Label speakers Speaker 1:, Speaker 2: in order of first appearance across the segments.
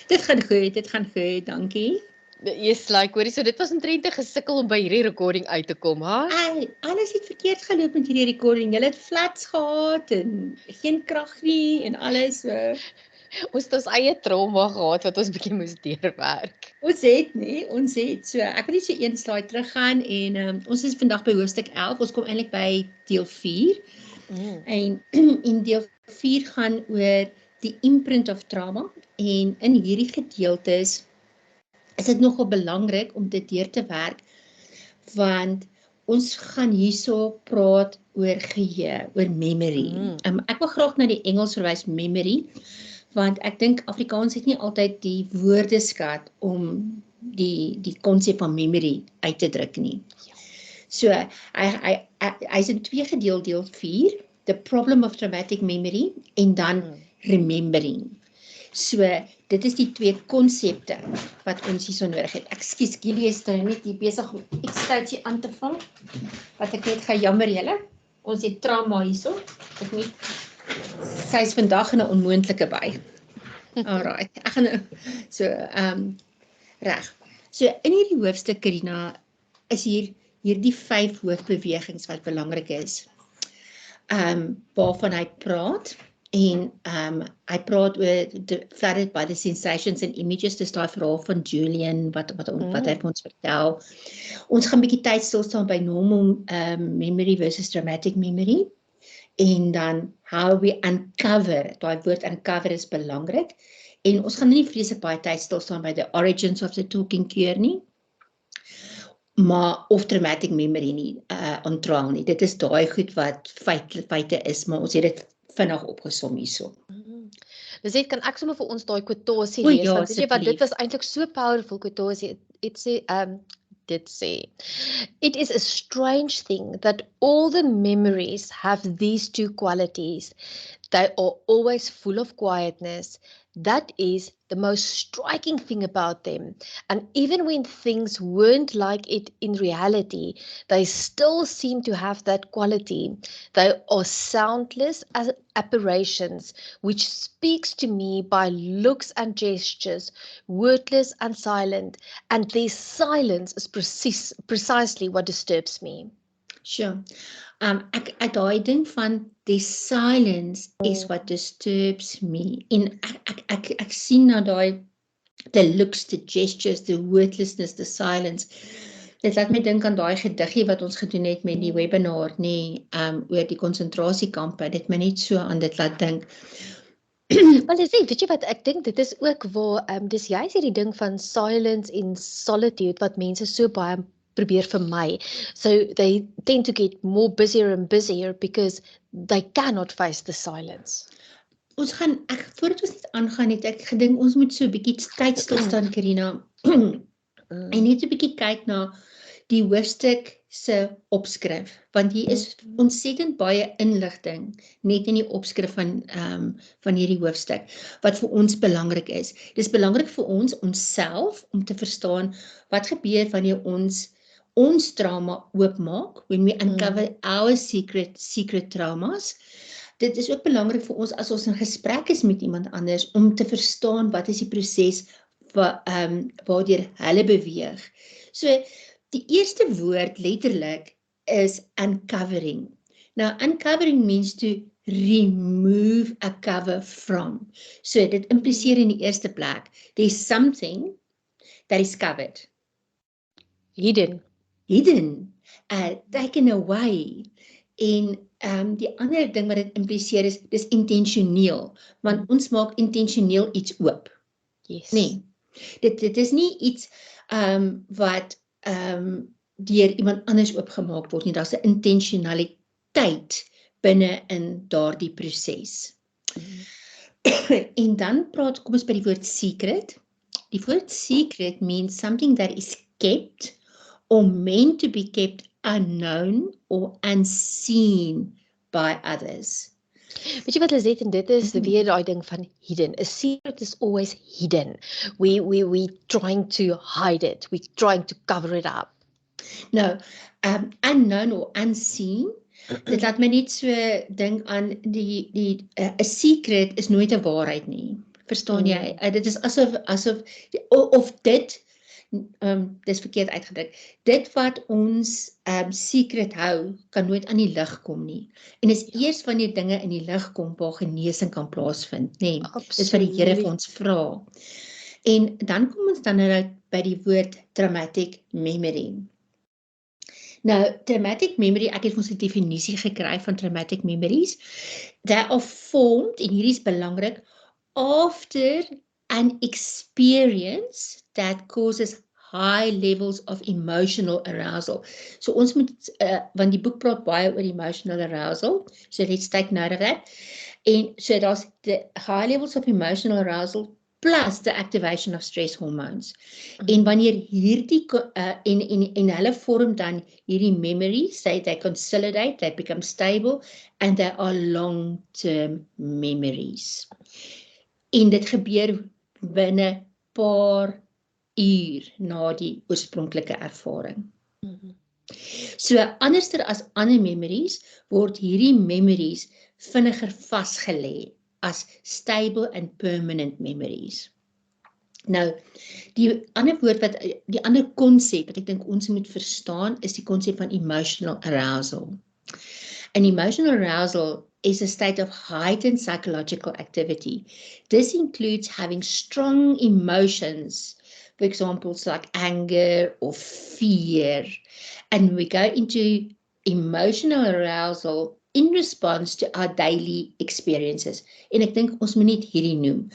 Speaker 1: dit gaan goed, dankie.
Speaker 2: Yes, like, hoorie, so dit was omtrent 'n gesukkel om by hierdie recording uit te kom, ha?
Speaker 1: Alles het verkeerd geloop met hierdie recording. Julle het flats gehad en geen krag nie en alles.
Speaker 2: Ons het ons eie trauma gehad wat ons bietjie moes deurwerk.
Speaker 1: Ons het. So, ek wil net so een slide teruggaan en ons is vandag by hoofstuk 11. Ons kom eintlik by deel 4. En in deel 4 gaan oor die imprint of trauma en in hierdie gedeeltes is dit nogal belangrik om dit deur te werk want ons gaan hierso praat oor geheue, oor memory. Ek wil graag na die Engels verwys memory want ek dink Afrikaans het nie altyd die woordeskat om die konsep van memory uit te druk nie. So hy is in 2 gedeel, deel 4, the problem of traumatic memory en dan remembering. So dit is die 2 konsepte wat ons hierso nodig het. Ekskuus, Gilly is nou net hier besig om iets tydjie aan te vang. Wat ek net gaan jammer julle. Ons het trauma hierso. Ek weet sy is vandag in 'n onmoontlike by. Alright. Ek gaan so reg. So in hierdie hoofstuk Karina is hierdie 5 hoofbewegings wat belangrik is. Waarvan hy praat en hy praat oor flooded by the sensations and images, dis daai verhaal van Julian wat hy vir ons vertel. Ons gaan 'n bietjie tyd stil staan by normal memory versus traumatic memory en dan how we uncover, daai woord uncover is belangrik en ons gaan nie vreeslik baie tyd stil staan by the origins of the talking cure nie, maar of traumatic memory nie, on trial nie. Dit is daai goed wat feite is, maar ons het dit vinnig opgesom hierso.
Speaker 2: Dus kan ek sommer vir ons daai quotasie lees, want weet jy wat, dit was eintlik so powerful quotasie. Dit sê, it is a strange thing that all the memories have these 2 qualities. They are always full of quietness. That is the most striking thing about them. And even when things weren't like it in reality, they still seem to have that quality. They are soundless as apparitions, which speaks to me by looks and gestures, wordless and silent. And their silence is precisely what disturbs me.
Speaker 1: Sure. Ek daai ding van the silence is what disturbs me. En ek sien nou daai the looks, the gestures, the wordlessness, the silence. Dit laat my dink aan daai gediggie wat ons gedoen het met die webinar nie, oor die konsentrasiekampe. Dit my net so aan dit laat dink.
Speaker 2: Wel, weet jy wat, ek dink dit is ook waar, dis juist hierdie ding van silence en solitude wat mense so baie probeer vermy. So they tend to get more busier and busier because they cannot face the silence.
Speaker 1: Voordat ons dit aangaan het ek gedink ons moet so 'n bietjie tyd stil staan, Karina. En net 'n bietjie kyk na die hoofstuk se opskrif, want hier is ontsettend baie inligting net in die opskrif van hierdie hoofstuk wat vir ons belangrik is. Dis belangrik vir ons onsself om te verstaan wat gebeur wanneer ons trauma oopmaak, when we uncover our secret traumas. Dit is ook belangrik vir ons as ons in gesprek is met iemand anders om te verstaan wat is die proses waardeur hulle beweeg. So die eerste woord letterlik is uncovering. Now uncovering means to remove a cover from. So dit impliseer in die eerste plek there's something that is covered. Hidden, taken away. En die ander ding wat dit impliseer is, dis intentioneel, want ons maak intentioneel iets oop.
Speaker 2: Yes.
Speaker 1: Nee, dit is nie iets wat deur iemand anders oopgemaak word nie, daar's 'n intentionaliteit binne in daardie proses. En dan kom ons by die woord secret. Die woord secret means something that is kept or meant to be kept unknown or unseen by others.
Speaker 2: Weet jy wat Lizette, en dit is weer daai ding van hidden. A secret is always hidden. We trying to hide it. We trying to cover it up.
Speaker 1: Nou, unknown or unseen, dit laat my net so dink aan a secret is nooit 'n waarheid nie. Verstaan jy? Dit is asof of dit dis verkeerd uitgedruk. Dit wat ons secret hou, kan nooit aan die lig kom nie. En is eers wanneer dinge in die lig kom waar genesing kan plaasvind, nê? Dis wat die Here vir ons vra. En dan kom ons dan by die woord traumatic memory. Nou, traumatic memory, ek het ons 'n definisie gekry van traumatic memories. They are formed, en hierdie is belangrik, after an experience that causes high levels of emotional arousal. So ons moet, want die boek praat baie oor emotional arousal, so let's take note of that. En so daar's the high levels of emotional arousal plus the activation of stress hormones. En wanneer hierdie, en hulle vorm dan hierdie memories, they consolidate, they become stable, and they are long-term memories. En dit gebeur binne paar uur na die oorspronklike ervaring. So, anderster as ander memories, word hierdie memories vinniger vasgelê as stable and permanent memories. Nou, die ander konsep wat ek dink ons moet verstaan, is die konsep van emotional arousal. And emotional arousal is a state of heightened psychological activity. This includes having strong emotions, for example, like anger or fear. And we go into emotional arousal in response to our daily experiences. En ek dink ons moet net hierdie noem.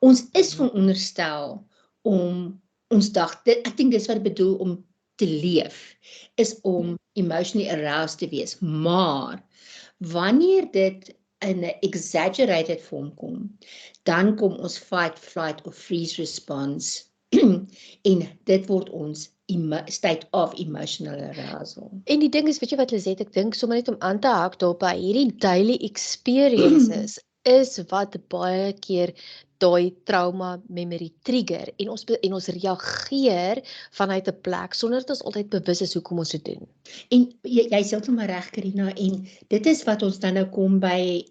Speaker 1: Ons is veronderstel om ons dag, ek dink dis wat ek bedoel om te leef, is om emotionally aroused te wees. Maar wanneer dit in 'n exaggerated vorm kom, dan kom ons fight, flight of freeze response en dit word ons state of emotional arousal.
Speaker 2: En die ding is, weet jy wat Lisette, ek dink sommer net om aan te haak daarop, hierdie daily experiences is wat baie keer daai trauma memory trigger en ons reageer vanuit 'n plek sonder dat ons altyd bewus is hoekom ons dit doen.
Speaker 1: En jy is heeltemal reg, Karina, en dit is wat ons dan nou kom by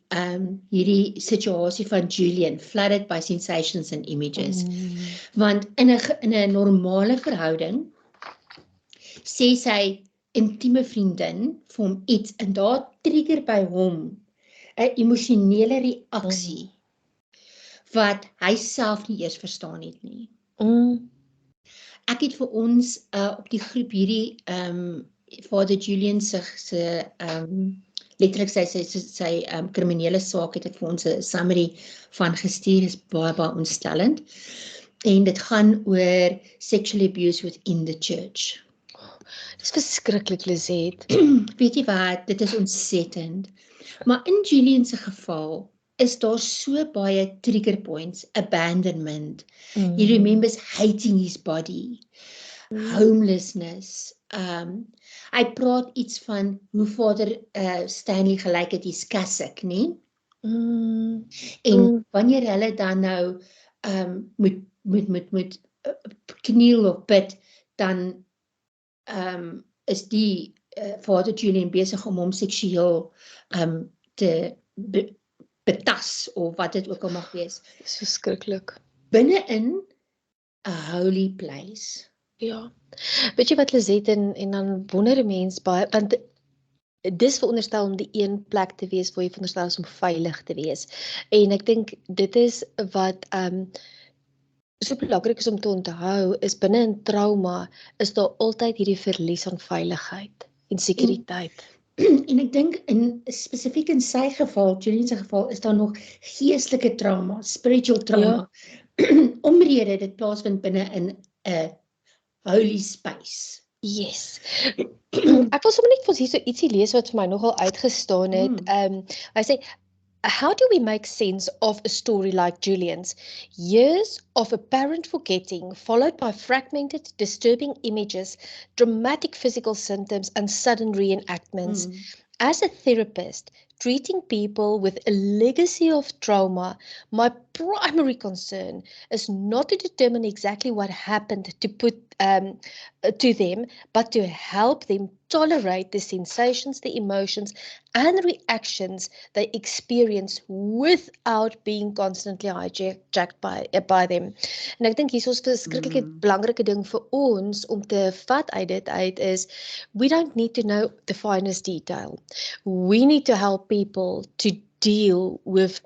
Speaker 1: hierdie situasie van Julian, flooded by sensations and images. Want in 'n normale verhouding sê sy intieme vriendin vir hom iets en daar trigger by hom 'n emosionele reaksie wat hy self nie eers verstaan het nie. Ek het vir ons op die groep hierdie Vader Julian se letterlik sy kriminele saak het ek vir ons 'n summary van gestuur, is baie ontstellend. En dit gaan oor sexual abuse within the church.
Speaker 2: Dis verskriklik, Lisette.
Speaker 1: Weet jy wat, dit is ontsettend. Maar in Julian se geval is daar so baie trigger points, abandonment. He remembers hating his body, homelessness. Hy praat iets van hoe Vader Stanley gelyk het, hys kasik, nie? En wanneer hulle dan nou moet kniel of bid, dan is die Vader Julian besig om hom seksueel te betas, of wat dit ook al mag wees.
Speaker 2: Dis verskriklik.
Speaker 1: Binne-in a holy place.
Speaker 2: Ja. Weet jy wat, Lisette, en dan wonder 'n mens baie, want dis veronderstel om die een plek te wees waar jy veronderstel is om veilig te wees. En ek dink dit is wat so belangrik is om te onthou, is binne in trauma is daar altyd hierdie verlies aan veiligheid en sekuriteit.
Speaker 1: En ek dink spesifiek in sy geval, Julian se geval, is daar nog geestelike trauma, spiritual trauma. Omrede dit plaasvind binne in 'n holy space.
Speaker 2: Yes. Ek wil sommer net vir ons hier so ietsie lees wat vir my nogal uitgestaan het. Hy sê, how do we make sense of a story like Julian's? Years of apparent forgetting, followed by fragmented, disturbing images, dramatic physical symptoms, and sudden reenactments. As a therapist, treating people with a legacy of trauma, my primary concern is not to determine exactly what happened to them, but to help them tolerate the sensations, the emotions, and reactions they experience without being constantly hijacked by them. En ek dink hier is 'n verskriklike belangrike ding vir ons om te vat uit dit is, we don't need to know the finest detail. We need to help people to deal with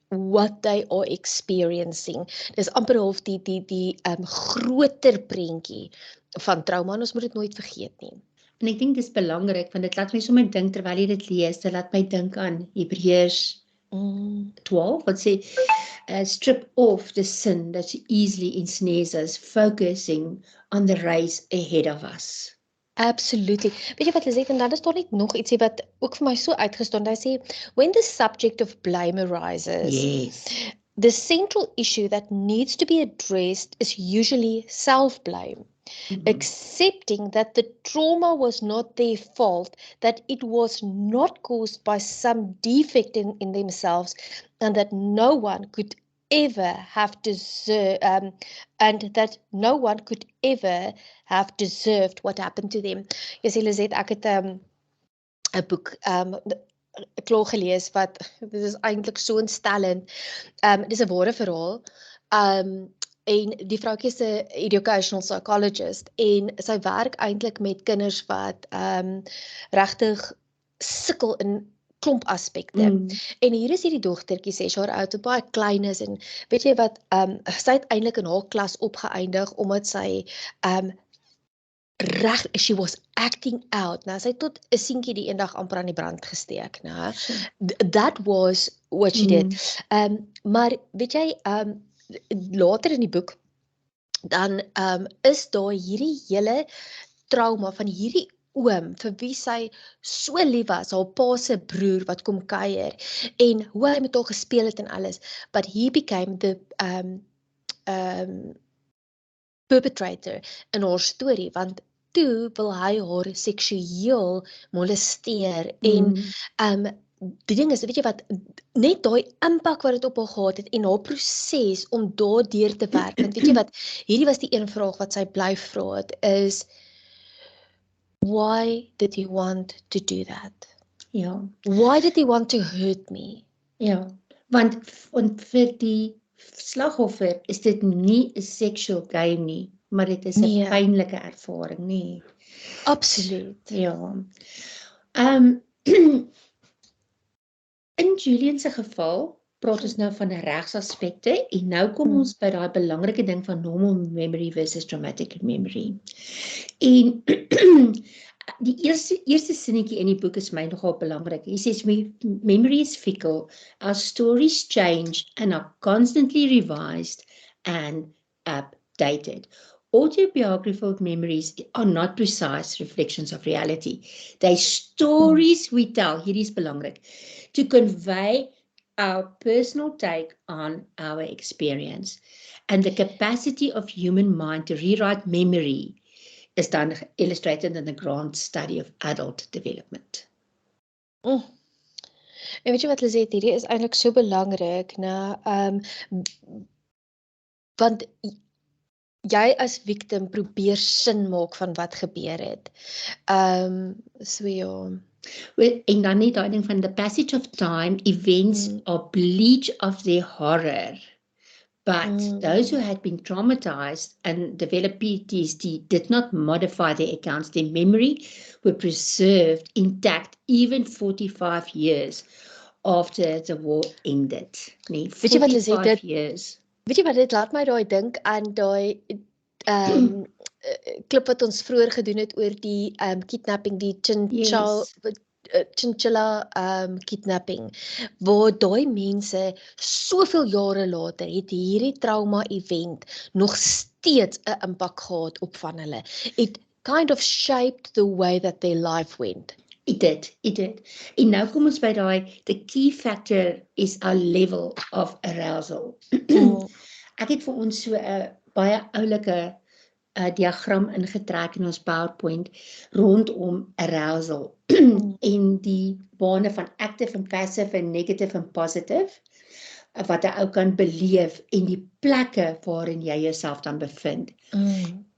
Speaker 2: what they are experiencing. Dis amper half die groter prentjie van trauma, en ons moet dit nooit vergeet nie.
Speaker 1: En ek dink dis belangrik, want dit laat my sommer dink terwyl jy dit lees, dit laat my dink aan Hebreërs 12, wat sê, strip off the sin that easily ensnares us, focusing on the race ahead of us.
Speaker 2: Absolutely. Weet jy wat Lisette, en dan is daar net nog ietsie wat ook vir my so uitgestaan, hy sê, when the subject of blame arises,
Speaker 1: Yes.
Speaker 2: the central issue that needs to be addressed is usually self-blame. Accepting that the trauma was not their fault, that it was not caused by some defect in themselves, and that no one could ever have deserved, what happened to them. Jy sê, Lisette, ek het 'n boek klaar gelees wat, dit is eintlik so ontstellend. Dis 'n ware verhaal. En die vroukie is 'n educational psychologist en sy werk eintlik met kinders wat regtig sukkel in klomp aspekte. En hier is hierdie dogtertjie 6 jaar oud, wat baie klein is, en weet jy wat, sy het eintlik in haar klas opgeëindig omdat sy she was acting out. Nou, sy het tot 'n seentjie die eendag amper aan die brand gesteek, nou. That was what she did. Maar weet jy, later in die boek, dan is daar hierdie hele trauma van hierdie oom, vir wie sy so lief was, haar pa se broer wat kom kuier, en hoe hy met haar gespeel het en alles, but he became the perpetrator in haar storie, want toe wil hy haar seksueel molesteer, en die ding is, weet jy wat, net daai impak wat het op haar gehad het, en haar proses om daardeur te werk, want weet jy wat, hierdie was die een vraag wat sy bly vra het, is, why did he want to do that?
Speaker 1: Ja.
Speaker 2: Why did he want to hurt me?
Speaker 1: Ja, want vir die slagoffer is dit nie 'n sexual game nie, maar dit is 'n pynlike ervaring, nie.
Speaker 2: Absoluut.
Speaker 1: Ja. In Julian se geval, praat ons nou van regsaspekte, en nou kom ons by daai belangrike ding van normal memory versus traumatic memory. En die eerste sinnetjie in die boek is my nogal belangrik. He says, memory is fickle, our stories change and are constantly revised and updated. Autobiographical memories are not precise reflections of reality. They stories we tell, hierdie is belangrik, to convey our personal take on our experience. And the capacity of human mind to rewrite memory is dan illustrated in the grand study of adult development.
Speaker 2: En weet jy wat Lisette, hierdie is eintlik so belangrik, want jy as victim probeer sin maak van wat gebeur het. So ja.
Speaker 1: Well, en dan nie daai ding van the passage of time, events are bleach of their horror. But those who had been traumatized and developed PTSD did not modify their accounts. Their memory were preserved intact even 45 years after the war ended. Nee, 45 years.
Speaker 2: Weet jy wat, dit laat my daai dink aan daai klip wat ons vroeër gedoen het oor die kidnapping, die chinchilla kidnapping, waar daai mense soveel jare later het hierdie trauma event nog steeds 'n impak gehad op van hulle. It kind of shaped the way that their life went.
Speaker 1: It did. En nou kom ons by daai, the key factor is our level of arousal. Ek het vir ons so 'n baie oulike diagram ingetrek in ons PowerPoint rondom arousal en die bane van active en passive en negative en positive wat 'n ou kan beleef en die plekke waarin jy jouself dan bevind.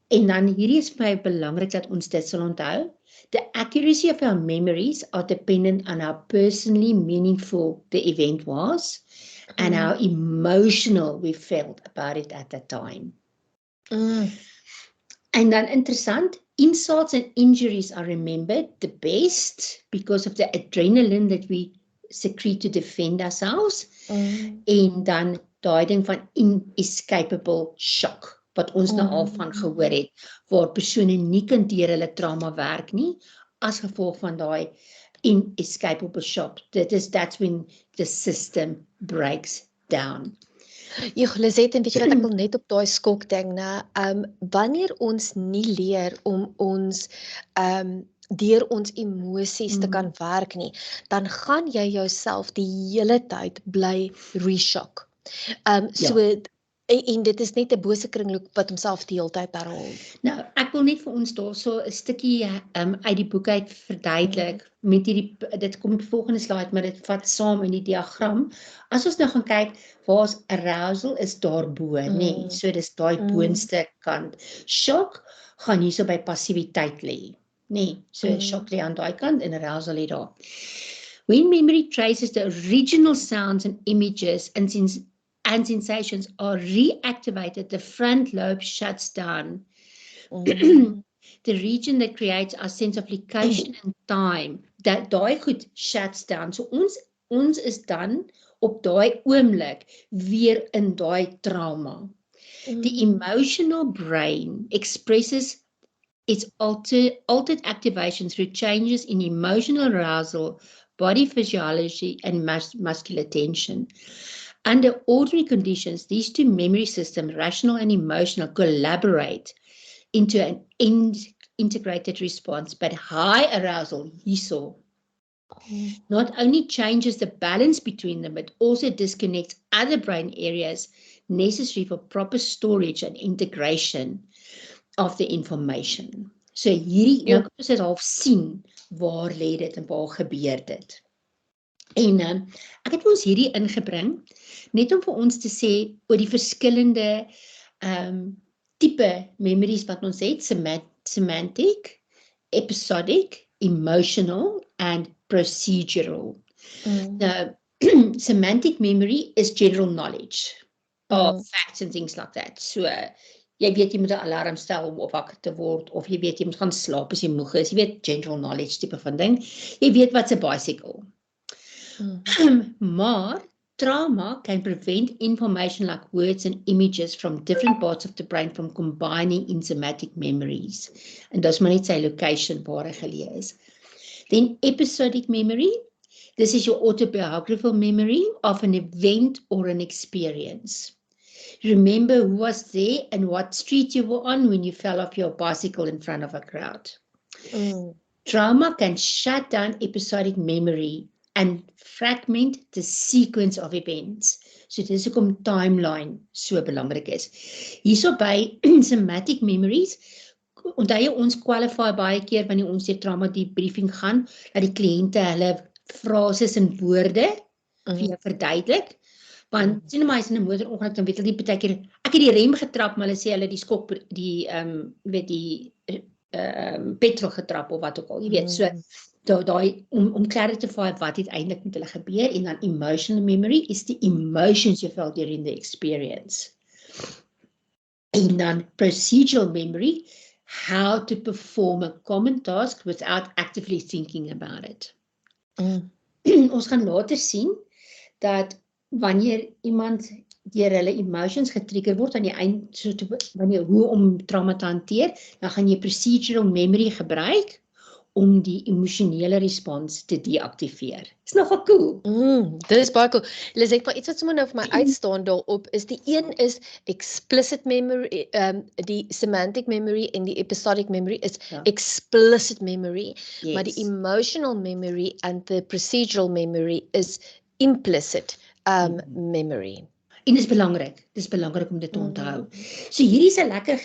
Speaker 1: En dan hierdie is vir my belangrik dat ons dit sal onthou. The accuracy of our memories are dependent on how personally meaningful the event was and how emotional we felt about it at the time. En dan interessant, insults and injuries are remembered the best because of the adrenaline that we secrete to defend ourselves. En dan daai ding van inescapable shock, wat ons nou al van gehoor het, waar persone nie kan deur hulle trauma werk nie, as gevolg van daai inescapable shock. That's when the system breaks down.
Speaker 2: Lisette, en weet jy wat ek wil net op daai skok ding, wanneer ons nie leer om ons deur ons emosies te kan werk nie, dan gaan jy jouself die hele tyd bly reshock. En dit is net 'n bose kringloop wat homself die hele tyd herhaal.
Speaker 1: Nou, ek wil net vir ons daarso 'n stukkie uit die boek uit verduidelik met dit kom op die volgende slide, maar dit vat saam in die diagram. As ons nou gaan kyk, waar's arousal is daarbo, nê? So dis daai boonste kant. Shock gaan hierso by passiwiteit lê, nê? So shock lê aan daai kant en arousal lê daar. When memory traces the original sounds and images and sensations are reactivated, the front lobe shuts down. The region that creates our sense of location and time, dat daai goed shuts down. So ons is dan op daai oomblik weer in daai trauma. The emotional brain expresses its altered activation through changes in emotional arousal, body physiology, and muscular tension. Under ordinary conditions, these two memory systems, rational and emotional, collaborate into an integrated response. But high arousal, hierso, not only changes the balance between them, but also disconnects other brain areas necessary for proper storage and integration of the information. So hierdie, nou kan ons dit half sien, waar lê dit en waar gebeur dit. En ek het ons hierdie ingebring, net om vir ons te sê oor die verskillende tipe memories wat ons het, semantic, episodic, emotional, and procedural. Now, semantic memory is general knowledge of facts and things like that. So, jy weet jy moet 'n alarm stel om wakker te word, of jy weet jy moet gaan slaap as jy moeg is, jy weet general knowledge tipe van ding. Jy weet wat's 'n bicycle. Maar trauma can prevent information like words and images from different parts of the brain from combining in somatic memories. En dis maar net sy location waar hy geleë is. Then episodic memory, this is your autobiographical memory of an event or an experience. Remember who was there and what street you were on when you fell off your bicycle in front of a crowd. Trauma can shut down episodic memory and fragment the sequence of events. So dis hoekom timeline so belangrik is. Hierso by somatic memories, onthou jy ons qualify baie keer wanneer ons deur trauma debriefing gaan, dat die kliënte hulle frases en woorde vir jou verduidelik. Want sien maar as in 'n motorongeluk, dan weet hulle nie baie keer, ek het die rem getrap, maar hulle sê hulle die skok petrol getrap of wat ook al, jy weet, so daai om clarify wat het eintlik met hulle gebeur. En dan emotional memory is the emotions you felt during the experience. En dan procedural memory, how to perform a common task without actively thinking about it. Ons gaan later sien dat wanneer iemand deur hulle emotions getrigger word aan die eind, wanneer hoe om trauma te hanteer, dan gaan jy procedural memory gebruik om die emosionele respons te deaktiveer. Is nogal cool.
Speaker 2: Dit is baie cool. Lisette, maar iets wat sommer nou vir my uitstaan daarop is, die een is explicit memory, die semantic memory en die episodic memory is explicit memory, maar die emotional memory and the procedural memory is implicit memory.
Speaker 1: En dis belangrik om dit te onthou. So hierdie is 'n lekker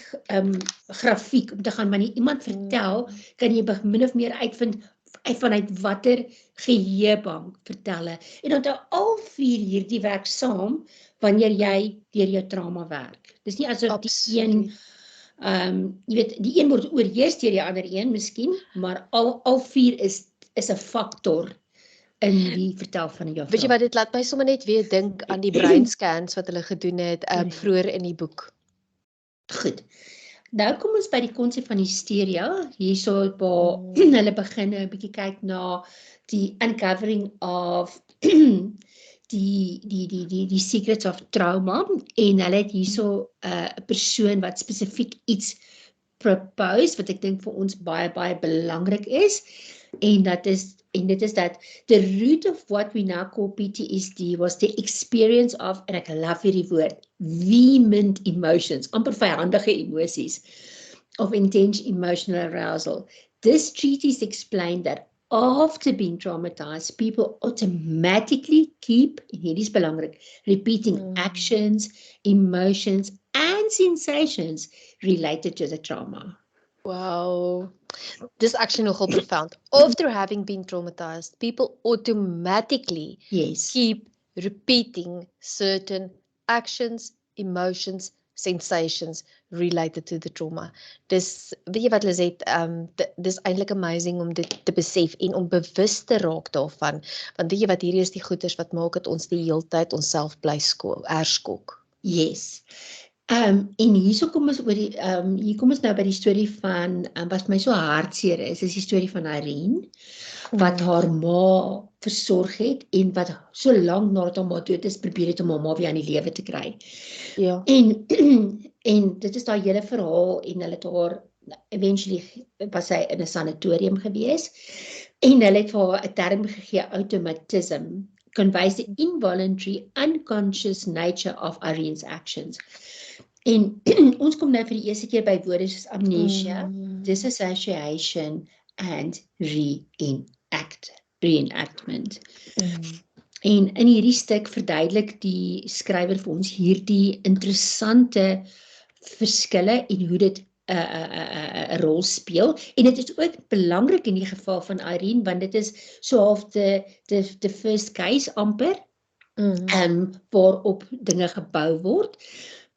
Speaker 1: grafiek om te gaan, wanneer iemand vertel, kan jy min of meer uitvind vanuit watter geheuebank vertel hulle. En onthou al 4 hierdie werk saam wanneer jy deur jou trauma werk. Dis nie asof die een Jy weet, die een word oorheers deur die ander een miskien, maar al 4 is 'n faktor in die vertel van jou
Speaker 2: Weet jy
Speaker 1: vraag.
Speaker 2: wat, dit laat my sommer net weer dink aan die brain scans wat hulle gedoen het vroeër in die boek.
Speaker 1: Goed. Nou kom ons by die konsep van hysteria. Hierso waar hulle begin 'n bietjie kyk na die uncovering of die secrets of trauma, en hulle het hierso 'n persoon wat spesifiek iets propose wat ek dink vir ons baie belangrik is, en dit is dat the root of what we now call PTSD was the experience of, en ek love hierdie woord, vehement emotions, amper vyandige emosies, of intense emotional arousal. This treatise explained that after being traumatized, people automatically keep, en hierdie is belangrik, repeating actions, emotions, and sensations related to the trauma.
Speaker 2: Wow. This is actually nogal profound. After having been traumatized, people automatically keep repeating certain actions, emotions, sensations related to the trauma. Dis, weet jy wat Lisette, dis eintlik amazing om dit te besef en om bewus te raak daarvan, want weet jy wat, hierdie is die goeders wat maak dat ons die heeltyd onsself bly herskok.
Speaker 1: Yes. En hierso kom ons oor die hier kom ons nou by die storie van wat my so hartseer is die storie van Irene wat haar ma versorg het en wat so lank nadat haar ma dood is probeer het om haar ma weer aan die lewe te kry.
Speaker 2: Ja.
Speaker 1: En dit is daai hele verhaal en hulle het haar eventually was sy in 'n sanatorium gewees en hulle het vir haar 'n term gegee, automatism, conveys the involuntary unconscious nature of Irene's actions. En ons kom nou vir die eerste keer by woorde soos amnesia, disassociation and reenactment. En in hierdie stuk verduidelik die skrywer vir ons hierdie interessante verskille en hoe dit 'n rol speel. En dit is ook belangrik in die geval van Irene, want dit is so half the first case amper, waarop dinge gebou word.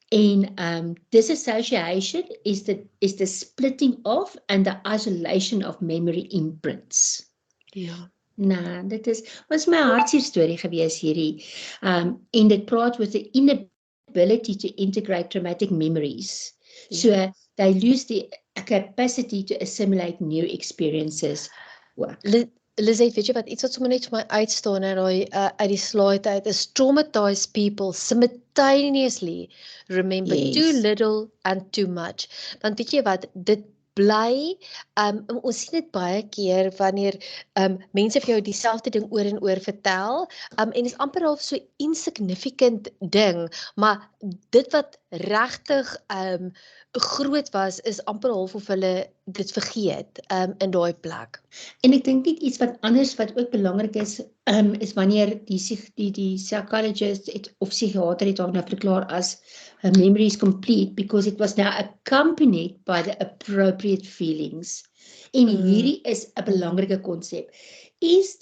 Speaker 1: En disassociation is the splitting off and the isolation of memory imprints.
Speaker 2: Ja.
Speaker 1: Nou, dit was my hartseer storie gewees hierdie. En dit praat with the inability to integrate traumatic memories. So they lose the capacity to assimilate new experiences.
Speaker 2: Lisette, weet jy wat, iets wat sommer net vir my uitstaan uit die slide uit is traumatized people simultaneously remember too little and too much. Want weet jy wat, dit bly, ons sien dit baie keer wanneer mense vir jou dieselfde ding oor en oor vertel, en is amper half so insignificant ding, maar dit wat regtig groot was, is amper half of hulle dit vergeet in daai plek.
Speaker 1: En ek dink net iets wat anders wat ook belangrik is wanneer die psychologist of psigiater het nou verklaar as her memory is complete because it was now accompanied by the appropriate feelings. En hierdie is 'n belangrike konsep. Is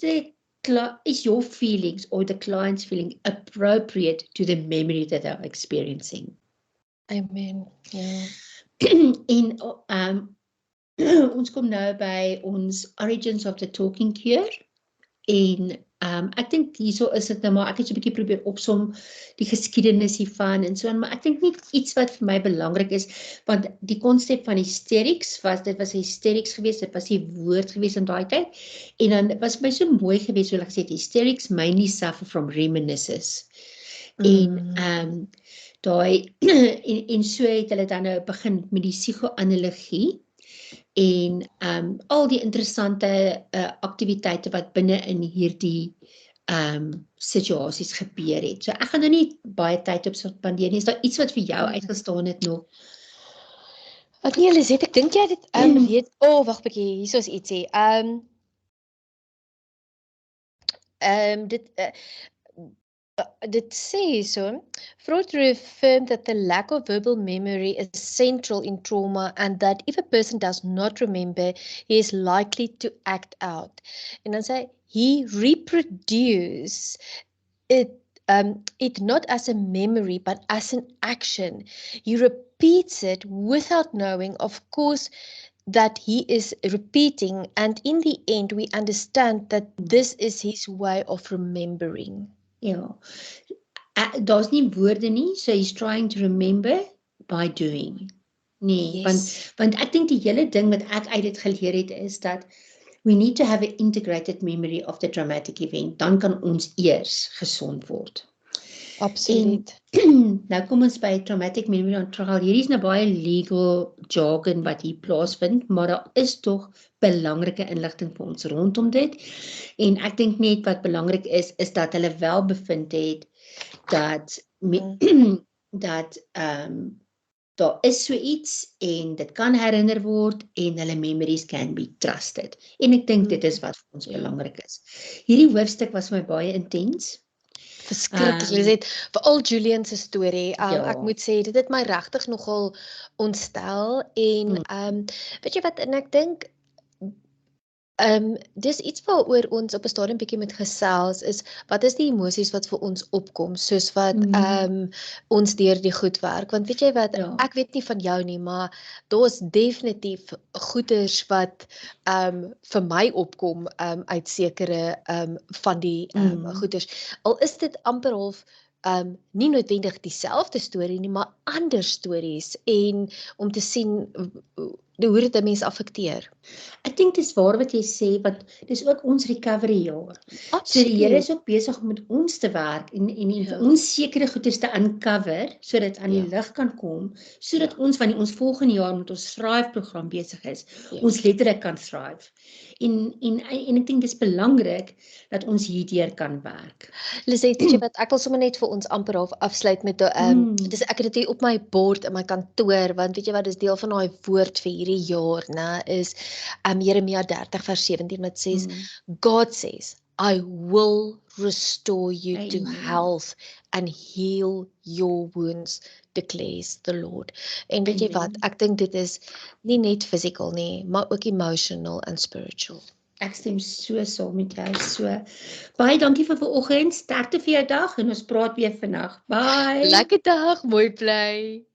Speaker 1: your feelings or the client's feeling appropriate to the memory that they're experiencing?
Speaker 2: Amen. Ja.
Speaker 1: En ons kom nou by ons Origins of the Talking Cure. En ek dink hierso is dit nou maar ek het so 'n bietjie probeer opsom die geskiedenis hiervan en so aan, maar ek dink net iets wat vir my belangrik is, want die konsep van hysterics dit was hysterics geweest, dit was die woord geweest in daai tyd. En dan was my so mooi geweest hoe hulle gesê het hysterics mainly suffer from reminiscences. En daai en so het hulle dan nou begin met die psigoanalogie en al die interessante aktiwiteite wat binne in hierdie situasies gebeur het. So ek gaan nou nie baie tyd op spandeer nie. Is daar iets wat vir jou uitgestaan het nog?
Speaker 2: Wat nie, Lisette, ek dink jy dit weet. Wag 'n bietjie, hier is ietsie. Dit sê so, Freud reaffirmed that the lack of verbal memory is central in trauma and that if a person does not remember, he is likely to act out. En dan sê he reproduce it it not as a memory, but as an action. He repeats it without knowing, of course, that he is repeating, and in the end, we understand that this is his way of remembering.
Speaker 1: Ja. Daar's nie woorde nie, so he's trying to remember by doing. Nee,
Speaker 2: Yes.
Speaker 1: want ek dink die hele ding wat ek uit dit geleer het is dat we need to have an integrated memory of the traumatic event, dan kan ons eers gesond word.
Speaker 2: Absoluut.
Speaker 1: En nou kom ons by traumatic memory on trial. Hierdie is nou baie legal jargon wat hier plaasvind, maar daar is tog belangrike inligting vir ons rondom dit. En ek dink net wat belangrik is dat hulle wel bevind het dat dat daar is so iets en dit kan herinner word en hulle memories can be trusted. En ek dink dit is wat vir ons belangrik is. Hierdie hoofstuk was vir my baie intens.
Speaker 2: Verskriklik, veral Julian se storie. Ek moet sê dit het my regtig nogal ontstel en weet jy wat, en ek dink dis iets waaroor ons op 'n stadium bietjie met gesels is, wat is die emosies wat vir ons opkom, soos wat ons deur die goed werk, want weet jy wat, ek weet nie van jou nie, maar daar's definitief goeders wat vir my opkom uit sekere van die goeders, al is dit amper half nie noodwendig dieselfde storie nie, maar ander stories, en om te sien hoe dit 'n mens affekteer.
Speaker 1: Ek dink dis waar wat jy sê, want dis ook ons recovery jaar.
Speaker 2: Absoluut.
Speaker 1: So die Here is ook besig om met ons te werk en vir ons sekere goedes te uncover, sodat aan die lig kan kom, sodat ons van ons volgende jaar met ons Thrive program besig is, ons letterlik kan thrive. En ek dink dis belangrik dat ons hierdeur kan werk.
Speaker 2: Lisette, weet jy wat, ek wil sommer net vir ons amper afsluit met dis ek het dit hier op my bord in my kantoor, want weet jy wat, dis deel van daai woord vir hierdie jaar, né, is Jeremia 30 vers 17 wat sê, God says, I will restore you to health and heal your wounds, declares the Lord. En weet jy wat, ek dink dit is nie net physical nie, maar ook emotional and spiritual.
Speaker 1: Ek stem so saam met jou, so. Baie dankie vir vanoggend, sterkte vir jou dag en ons praat weer vandag. Bye!
Speaker 2: Lekker dag, mooi bly!